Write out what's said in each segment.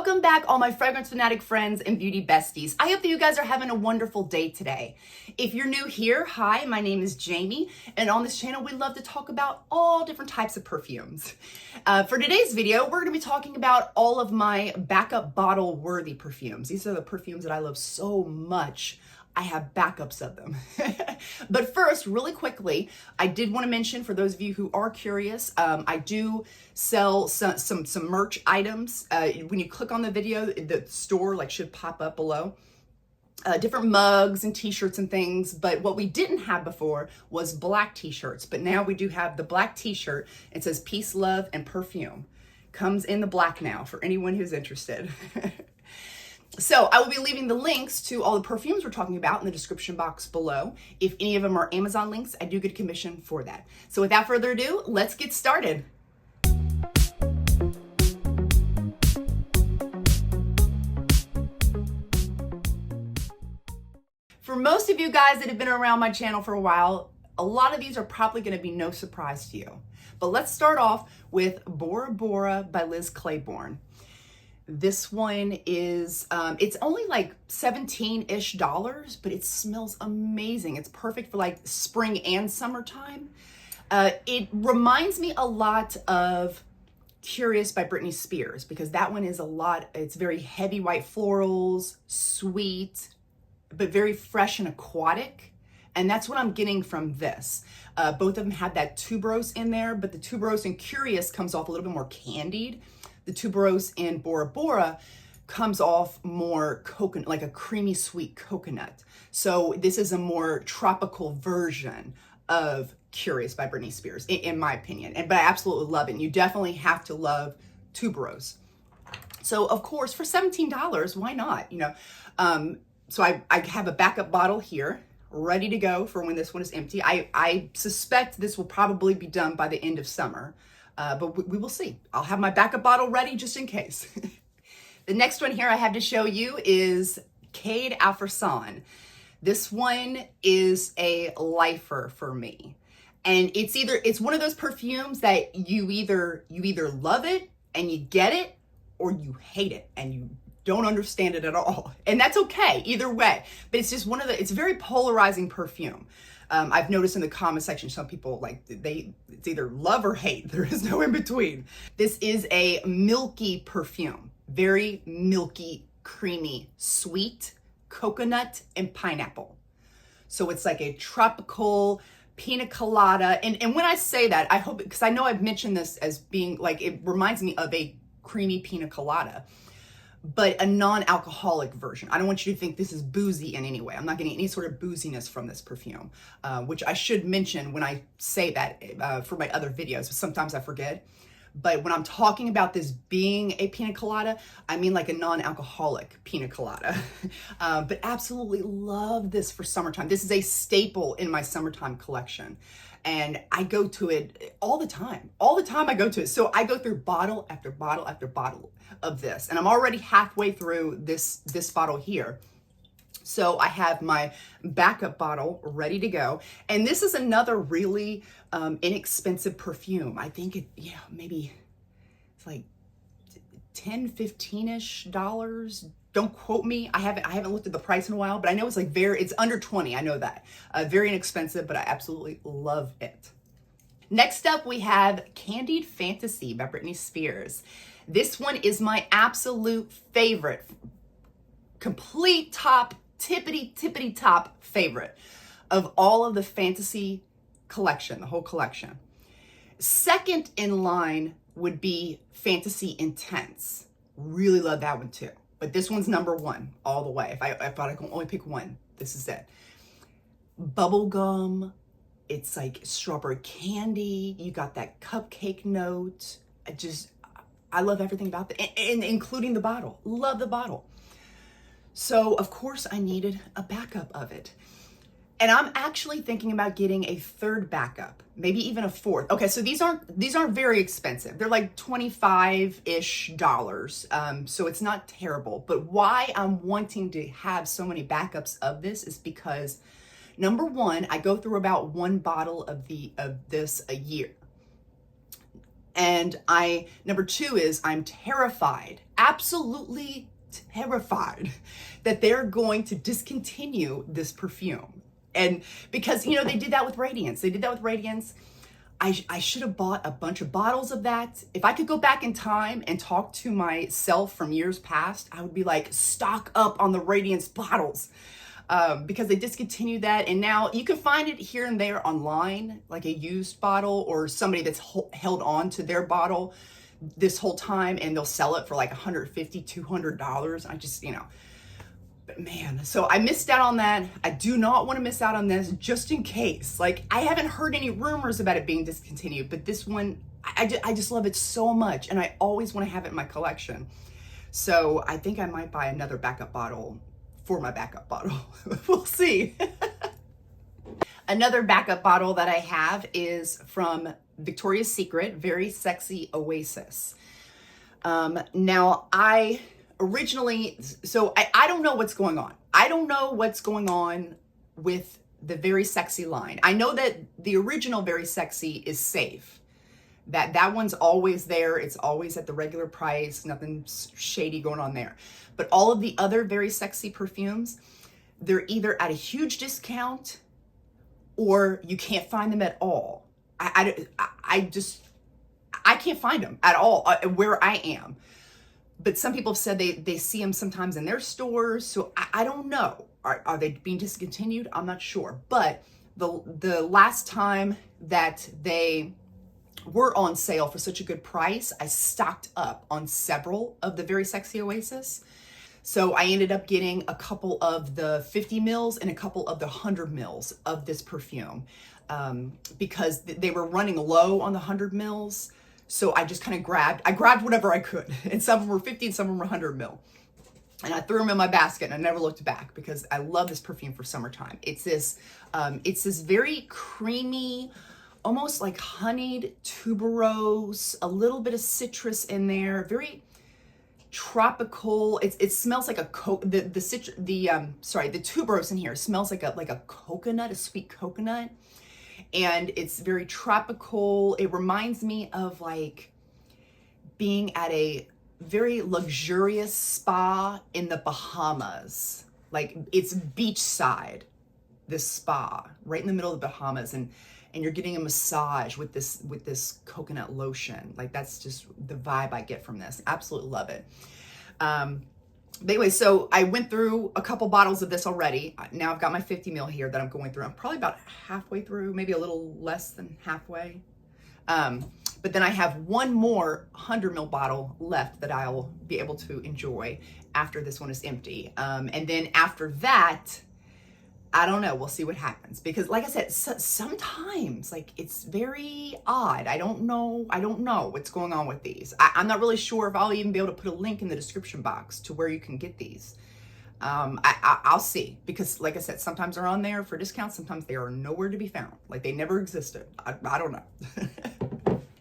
Welcome back, all my fragrance fanatic friends and beauty besties. I hope that you guys are having a wonderful day today. If you're new here, hi, my name is Jamie, and on this channel, we love to talk about all different types of perfumes. For today's video, we're gonna be talking about all of my backup bottle worthy perfumes. These are the perfumes that I love so much. I have backups of them. But first, really quickly, I did want to mention, for those of you who are curious, I do sell some merch items. When you click on the video, the store should pop up below. Different mugs and t-shirts and things, but what we didn't have before was black t-shirts, but now we do have the black t-shirt. It says peace, love, and perfume. Comes in the black now for anyone who's interested. So I will be leaving the links to all the perfumes we're talking about in the description box below. If any of them are Amazon links, I do get a commission for that. So without further ado, let's get started. For most of you guys that have been around my channel for a while, a lot of these are probably going to be no surprise to you. But let's start off with Bora Bora by Liz Claiborne. This one is, it's only like $17-ish, but it smells amazing. It's perfect for like spring and summertime. It reminds me a lot of Curious by Britney Spears, because that one is it's very heavy white florals, sweet, but very fresh and aquatic. And that's what I'm getting from this. Both of them have that tuberose in there, but the tuberose in Curious comes off a little bit more candied. The tuberose in Bora Bora comes off more coconut, like a creamy sweet coconut. So this is a more tropical version of Curious by Britney Spears, in my opinion. But I absolutely love it. And you definitely have to love tuberose. So of course, for $17, why not? So I have a backup bottle here, ready to go for when this one is empty. I suspect this will probably be done by the end of summer. But we will see. I'll have my backup bottle ready just in case. The next one here I have to show you is Cade Afroan. This one is a lifer for me. And it's one of those perfumes that you either love it and you get it, or you hate it and you don't understand it at all. And that's okay, either way. But it's just it's a very polarizing perfume. I've noticed in the comment section, some people it's either love or hate. There is no in between. This is a milky perfume, very milky, creamy, sweet, coconut and pineapple. So it's like a tropical pina colada. And when I say that, I hope, because I know I've mentioned this as being it reminds me of a creamy pina colada, but a non-alcoholic version. I don't want you to think this is boozy in any way. I'm not getting any sort of booziness from this perfume, which I should mention when I say that for my other videos, but sometimes I forget. But when I'm talking about this being a pina colada, I mean like a non-alcoholic pina colada. But absolutely love this for summertime. This is a staple in my summertime collection. And I go to it all the time. All the time I go to it. So I go through bottle after bottle after bottle of this. And I'm already halfway through this bottle here. So I have my backup bottle ready to go. And this is another really inexpensive perfume. I think maybe it's like 10, 15-ish dollars. Don't quote me. I haven't looked at the price in a while, but I know it's it's under 20. I know that. Very inexpensive, but I absolutely love it. Next up, we have Candied Fantasy by Britney Spears. This one is my absolute favorite, complete top, tippity top favorite of all of the Fantasy collection, the whole collection. Second in line would be Fantasy Intense. Really love that one too. But this one's number one all the way. If I thought I could only pick one, this is it. Bubblegum. It's like strawberry candy. You got that cupcake note. I love everything about that, and including the bottle. Love the bottle. So of course I needed a backup of it. And I'm actually thinking about getting a third backup, maybe even a fourth. Okay, so these aren't very expensive. They're like $25-ish. So it's not terrible. But why I'm wanting to have so many backups of this is because, number one, I go through about one bottle of this a year. And number two is I'm terrified, absolutely terrified that they're going to discontinue this perfume. And because, you know, they did that with Radiance. They did that with Radiance. I should have bought a bunch of bottles of that. If I could go back in time and talk to myself from years past, I would be like, stock up on the Radiance bottles. Because they discontinued that, and now you can find it here and there online, like a used bottle or somebody that's held on to their bottle this whole time, and they'll sell it for like $150, $200. I just, you know, but man, so I missed out on that. I do not want to miss out on this, just in case. Like, I haven't heard any rumors about it being discontinued, but this one, I just love it so much, and I always want to have it in my collection. So I think I might buy another backup bottle for my backup bottle. We'll see. Another backup bottle that I have is from Victoria's Secret, Very Sexy Oasis. Now, I originally, so I don't know what's going on. I don't know what's going on with the Very Sexy line. I know that the original Very Sexy is safe. That one's always there. It's always at the regular price. Nothing shady going on there. But all of the other Very Sexy perfumes, they're either at a huge discount or you can't find them at all. I can't find them at all where I am. But some people have said they see them sometimes in their stores. So I don't know. Are they being discontinued? I'm not sure. But the last time that they were on sale for such a good price, I stocked up on several of the Very Sexy Oasis. So I ended up getting a couple of the 50 mils and a couple of the 100 mils of this perfume because they were running low on the 100 mils. So I just kind of grabbed whatever I could. And some of them were 50 and some of them were 100 mil. And I threw them in my basket and I never looked back because I love this perfume for summertime. It's this very creamy, almost like honeyed tuberose, a little bit of citrus in there, very tropical. It smells like a the tuberose in here smells like a coconut, a sweet coconut, and it's very tropical. It reminds me of like being at a very luxurious spa in the Bahamas. Like, it's beachside, this spa right in the middle of the Bahamas, and you're getting a massage with this coconut lotion. Like, that's just the vibe I get from this. Absolutely love it. But anyway, so I went through a couple bottles of this already. Now I've got my 50 mil here that I'm going through. I'm probably about halfway through, maybe a little less than halfway. But then I have one more 100 mil bottle left that I'll be able to enjoy after this one is empty. And then after that, I don't know. We'll see what happens, because like I said, sometimes like it's very odd. I don't know what's going on with these. I'm not really sure if I'll even be able to put a link in the description box to where you can get these. I'll see, because like I said, sometimes they're on there for discounts. Sometimes they are nowhere to be found. Like they never existed. I don't know.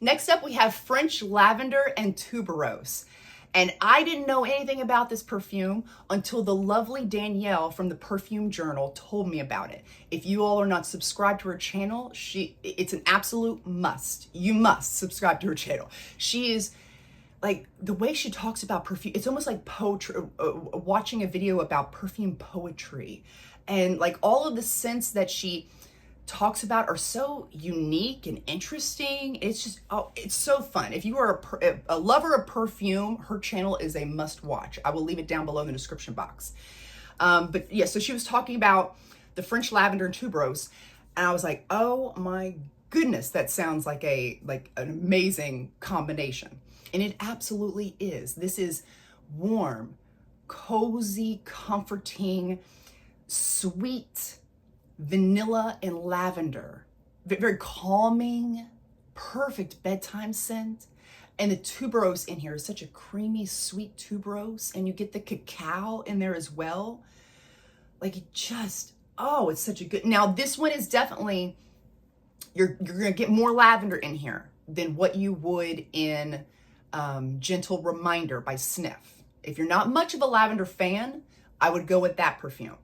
Next up, we have French Lavender and Tuberose. And I didn't know anything about this perfume until the lovely Danielle from the Perfume Journal told me about it. If you all are not subscribed to her channel, it's an absolute must. You must subscribe to her channel. She is, like, the way she talks about perfume, it's almost like poetry, watching a video about perfume poetry. And like all of the scents that she talks about are so unique and interesting. It's just, it's so fun. If you are a lover of perfume, her channel is a must watch. I will leave it down below in the description box. But yeah, so she was talking about the French Lavender and Tuberose, and I was like, oh my goodness, that sounds like an amazing combination. And it absolutely is. This is warm, cozy, comforting, sweet, vanilla and lavender, very calming, perfect bedtime scent. And the tuberose in here is such a creamy, sweet tuberose, and you get the cacao in there as well. Like, it just, it's such a good. Now this one is definitely, you're gonna get more lavender in here than what you would in Gentle Reminder by Sniff. If you're not much of a lavender fan, I would go with that perfume.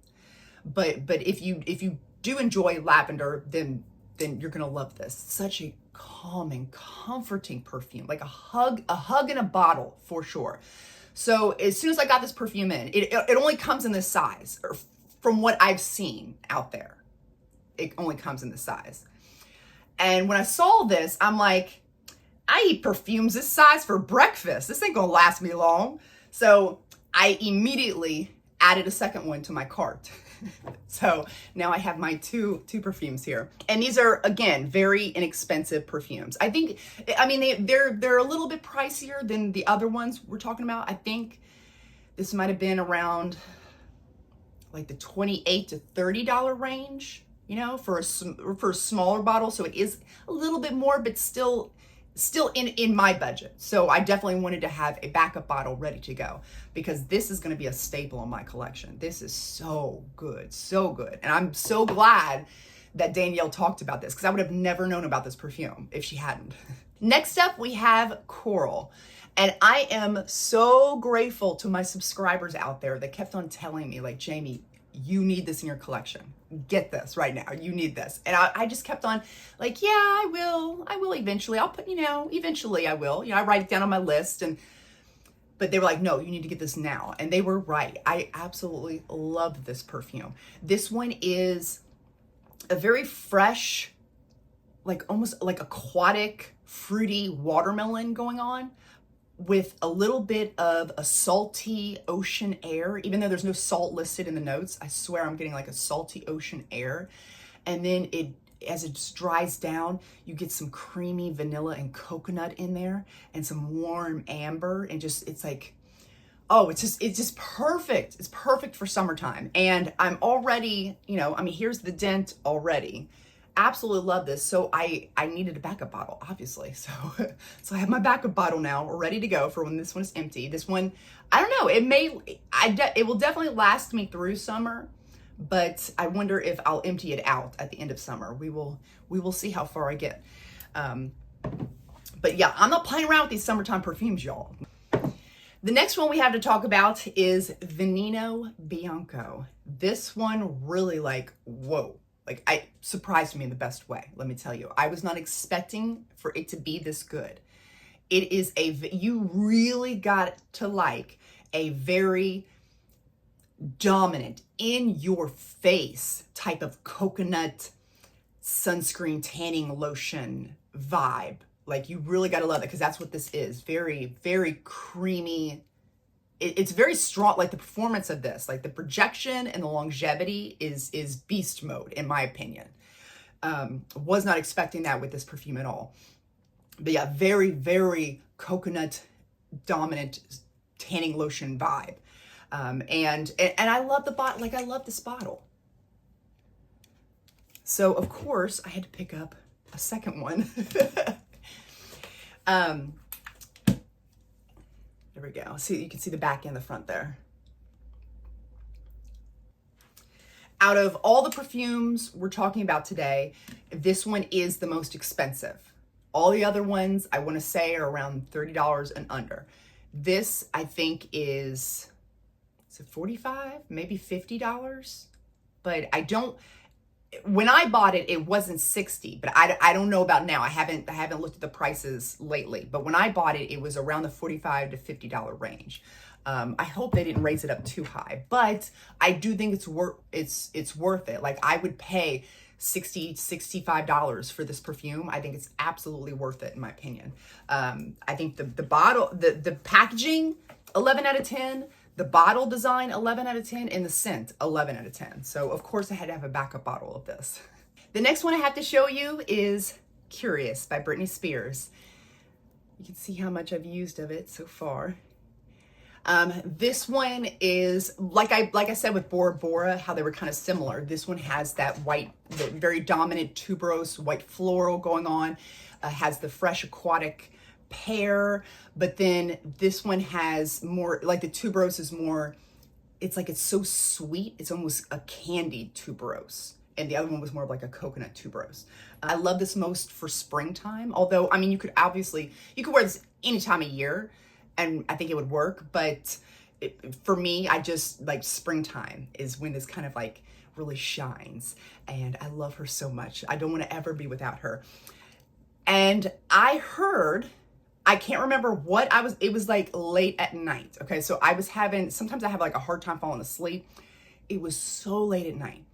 But if you do enjoy lavender, then you're gonna love this. Such a calming, comforting perfume, like a hug in a bottle for sure. So as soon as I got this perfume in, it only comes in this size, or from what I've seen out there, it only comes in this size. And when I saw this, I'm like, I eat perfumes this size for breakfast. This ain't gonna last me long. So I immediately added a second one to my cart. So now I have my two perfumes here. And these are, again, very inexpensive perfumes. I mean, they're a little bit pricier than the other ones we're talking about. I think this might have been around like the $28 to $30 range, you know, for a smaller bottle. So it is a little bit more, but still in my budget. So I definitely wanted to have a backup bottle ready to go, because this is going to be a staple in my collection. This is so good, so good. And I'm so glad that Danielle talked about this, because I would have never known about this perfume if she hadn't. Next up, we have Coral. And I am so grateful to my subscribers out there that kept on telling me, like, Jamie, you need this in your collection. Get this right now. You need this. And I just kept on like, yeah, I will eventually. I'll put, eventually I will. I write it down on my list. But they were like, no, you need to get this now. And they were right. I absolutely love this perfume. This one is a very fresh, like almost like aquatic, fruity watermelon going on, with a little bit of a salty ocean air. Even though there's no salt listed in the notes, I swear I'm getting like a salty ocean air. And then as it just dries down, you get some creamy vanilla and coconut in there, and some warm amber, and it's like, oh, it's just perfect. It's perfect for summertime. And I'm already, here's the dent already. Absolutely love this. So I needed a backup bottle, obviously. So I have my backup bottle now ready to go for when this one is empty. This one, I don't know, it will definitely last me through summer, but I wonder if I'll empty it out at the end of summer. We will see how far I get. But yeah, I'm not playing around with these summertime perfumes, y'all. The next one we have to talk about is Venino Bianco. This one really, like, whoa. Like, it surprised me in the best way, let me tell you. I was not expecting for it to be this good. It is you really got to like a very dominant, in your face type of coconut sunscreen tanning lotion vibe. Like, you really got to love it, because that's what this is. Very, very creamy. It's very strong. Like, the performance of this, like the projection and the longevity is beast mode, in my opinion. Was not expecting that with this perfume at all. But yeah, very, very coconut dominant tanning lotion vibe. And I love the bottle. Like, I love this bottle. So of course I had to pick up a second one. There we go. See, you can see the back and the front there. Out of all the perfumes we're talking about today, this one is the most expensive. All the other ones, I want to say, are around $30 and under. This, I think, is it $45, maybe $50? But when I bought it, it wasn't $60, but I don't know about now. I haven't looked at the prices lately, but when I bought it, it was around the $45 to $50 range. I hope they didn't raise it up too high, but I do think it's worth it. Like, I would pay $60, $65 for this perfume. I think it's absolutely worth it, in my opinion. I think the bottle, the packaging, 11 out of 10. The bottle design, 11 out of 10, and the scent, 11 out of 10. So of course I had to have a backup bottle of this. The next one I have to show you is Curious by Britney Spears. You can see how much I've used of it so far. This one is, like I said with Bora Bora, how they were kind of similar. This one has that white, the very dominant tuberose white floral going on, has the fresh aquatic pear, but then this one has more, like the tuberose is more, it's like, it's so sweet, it's almost a candied tuberose, and the other one was more of like a coconut tuberose. I love this most for springtime, although, I mean, you could wear this any time of year and I think it would work, but for me, I just like springtime is when this kind of like really shines, and I love her so much. I don't want to ever be without her. And I heard, I can't remember what it was like late at night. Okay, so sometimes I have like a hard time falling asleep. It was so late at night.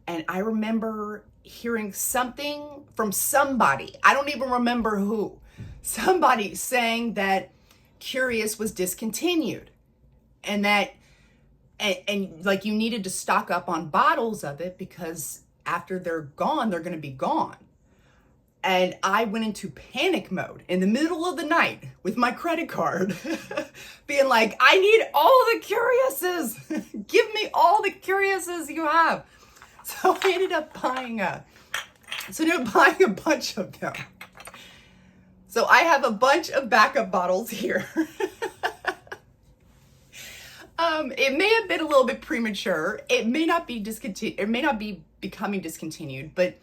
And I remember hearing something from somebody, I don't even remember who, somebody saying that Curious was discontinued and that, and like you needed to stock up on bottles of it because after they're gone, they're going to be gone. And I went into panic mode in the middle of the night with my credit card, being like, I need all the Curiouses. Give me all the Curiouses you have. So I ended up buying a bunch of them. So I have a bunch of backup bottles here. It may have been a little bit premature. It may not be discontinued. It may not be becoming discontinued, but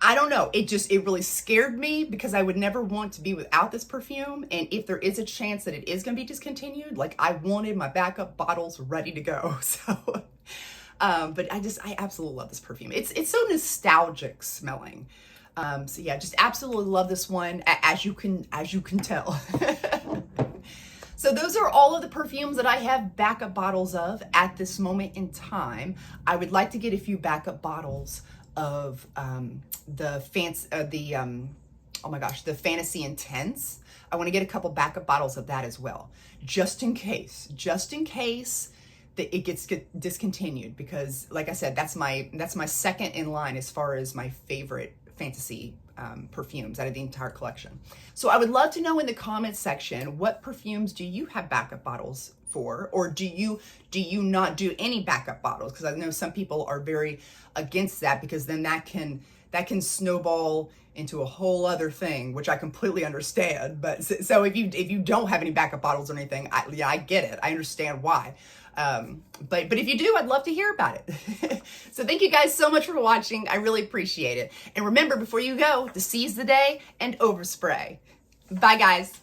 I don't know. It really scared me because I would never want to be without this perfume. And if there is a chance that it is going to be discontinued, like I wanted my backup bottles ready to go. So, but I absolutely love this perfume. It's so nostalgic smelling. So yeah, just absolutely love this one, as you can tell. So those are all of the perfumes that I have backup bottles of at this moment in time. I would like to get a few backup bottles of the Fantasy Intense. I want to get a couple backup bottles of that as well, just in case that it gets discontinued, because like I said, that's my second in line as far as my favorite fantasy perfumes out of the entire collection. So I would love to know in the comments section, what perfumes do you have backup bottles for, or do you not do any backup bottles? Because I know some people are very against that, because then that can snowball into a whole other thing, which I completely understand. But so if you don't have any backup bottles or anything, I get it. I understand why. But if you do, I'd love to hear about it. So thank you guys so much for watching. I really appreciate it. And remember, before you go, to seize the day and overspray. Bye guys.